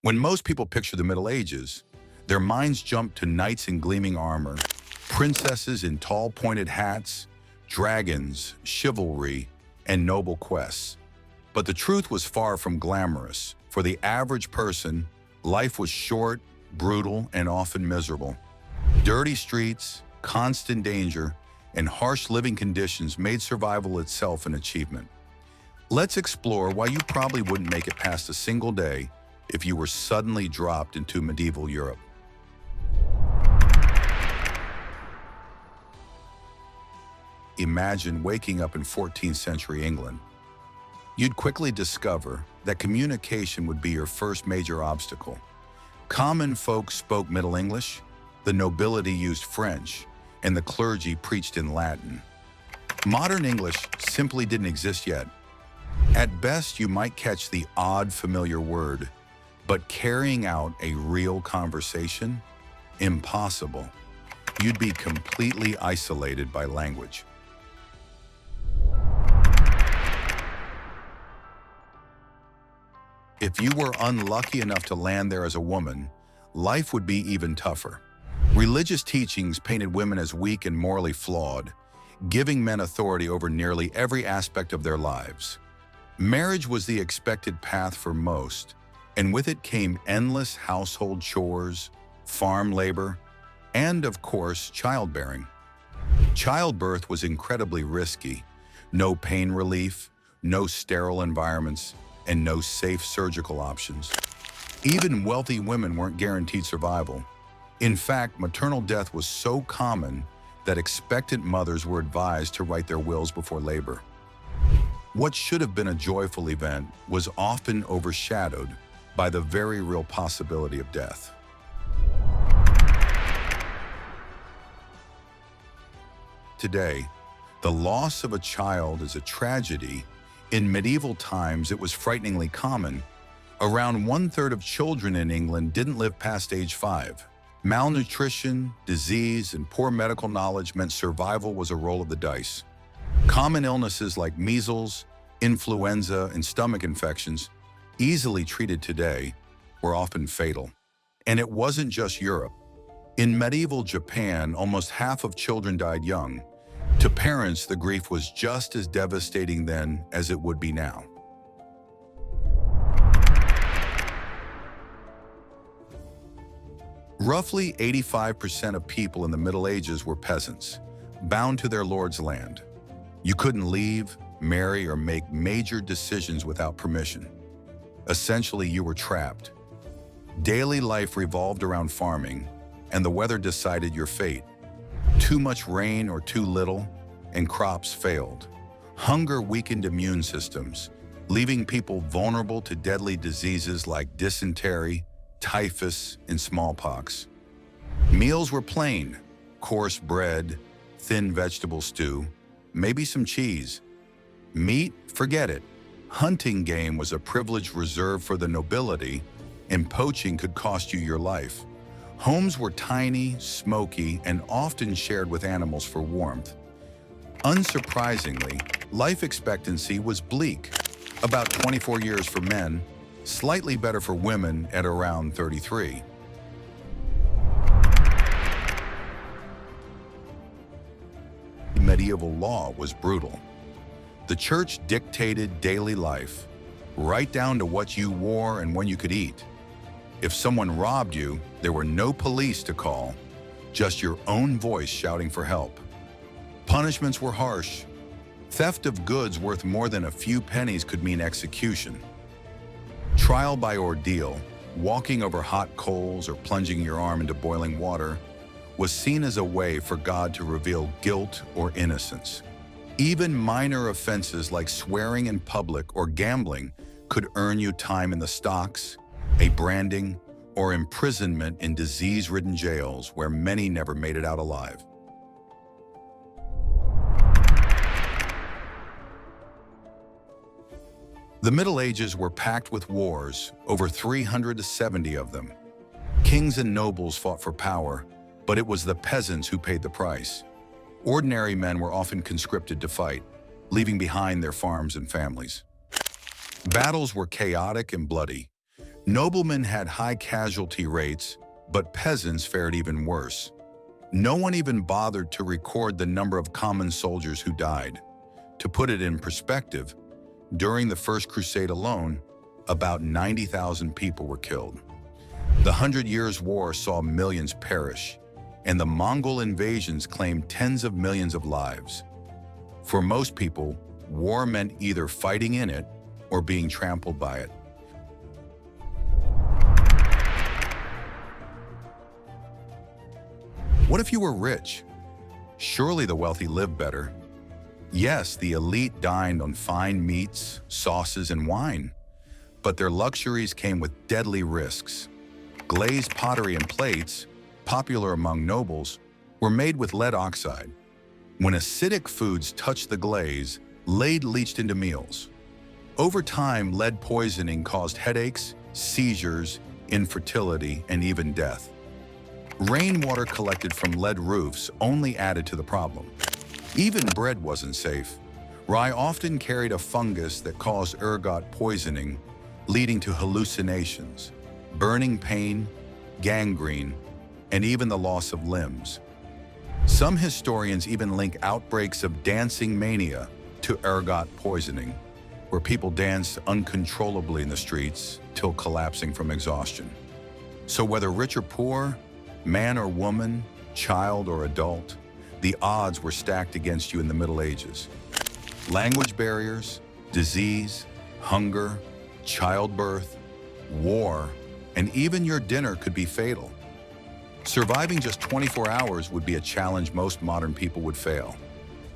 When most people picture the Middle Ages, their minds jump to knights in gleaming armor, princesses in tall pointed hats, dragons, chivalry, and noble quests. But the truth was far from glamorous. For the average person, life was short, brutal, and often miserable. Dirty streets, constant danger, and harsh living conditions made survival itself an achievement. Let's explore why you probably wouldn't make it past a single day if you were suddenly dropped into medieval Europe. Imagine waking up in 14th century England. You'd quickly discover that communication would be your first major obstacle. Common folk spoke Middle English, the nobility used French, and the clergy preached in Latin. Modern English simply didn't exist yet. At best, you might catch the odd familiar word, but carrying out a real conversation? Impossible. You'd be completely isolated by language. If you were unlucky enough to land there as a woman, life would be even tougher. Religious teachings painted women as weak and morally flawed, giving men authority over nearly every aspect of their lives. Marriage was the expected path for most, and with it came endless household chores, farm labor, and, of course, childbearing. Childbirth was incredibly risky. No pain relief, no sterile environments, and no safe surgical options. Even wealthy women weren't guaranteed survival. In fact, maternal death was so common that expectant mothers were advised to write their wills before labor. What should have been a joyful event was often overshadowed by the very real possibility of death. Today, the loss of a child is a tragedy. In medieval times, it was frighteningly common. Around 1/3 of children in England didn't live past age 5. Malnutrition, disease, and poor medical knowledge meant survival was a roll of the dice. Common illnesses like measles, influenza, and stomach infections, easily treated today, were often fatal. And it wasn't just Europe. In medieval Japan, almost half of children died young. To parents, the grief was just as devastating then as it would be now. Roughly 85% of people in the Middle Ages were peasants, bound to their lord's land. You couldn't leave, marry, or make major decisions without permission. Essentially, you were trapped. Daily life revolved around farming, and the weather decided your fate. Too much rain or too little, and crops failed. Hunger weakened immune systems, leaving people vulnerable to deadly diseases like dysentery, typhus, and smallpox. Meals were plain: coarse bread, thin vegetable stew, maybe some cheese. Meat? Forget it. Hunting game was a privilege reserved for the nobility, and poaching could cost you your life. Homes were tiny, smoky, and often shared with animals for warmth. Unsurprisingly, life expectancy was bleak, about 24 years for men, slightly better for women at around 33. Medieval law was brutal. The church dictated daily life, right down to what you wore and when you could eat. If someone robbed you, there were no police to call, just your own voice shouting for help. Punishments were harsh. Theft of goods worth more than a few pennies could mean execution. Trial by ordeal, walking over hot coals or plunging your arm into boiling water, was seen as a way for God to reveal guilt or innocence. Even minor offenses like swearing in public or gambling could earn you time in the stocks, a branding, or imprisonment in disease-ridden jails where many never made it out alive. The Middle Ages were packed with wars, over 370 of them. Kings and nobles fought for power, but it was the peasants who paid the price. Ordinary men were often conscripted to fight, leaving behind their farms and families. Battles were chaotic and bloody. Noblemen had high casualty rates, but peasants fared even worse. No one even bothered to record the number of common soldiers who died. To put it in perspective, during the First Crusade alone, about 90,000 people were killed. The 100 Years' War saw millions perish, and the Mongol invasions claimed tens of millions of lives. For most people, war meant either fighting in it or being trampled by it. What if you were rich? Surely the wealthy lived better. Yes, the elite dined on fine meats, sauces, and wine, but their luxuries came with deadly risks. Glazed pottery and plates, popular among nobles, were made with lead oxide. When acidic foods touched the glaze, lead leached into meals. Over time, lead poisoning caused headaches, seizures, infertility, and even death. Rainwater collected from lead roofs only added to the problem. Even bread wasn't safe. Rye often carried a fungus that caused ergot poisoning, leading to hallucinations, burning pain, gangrene, and even the loss of limbs. Some historians even link outbreaks of dancing mania to ergot poisoning, where people danced uncontrollably in the streets till collapsing from exhaustion. So whether rich or poor, man or woman, child or adult, the odds were stacked against you in the Middle Ages. Language barriers, disease, hunger, childbirth, war, and even your dinner could be fatal. Surviving just 24 hours would be a challenge most modern people would fail.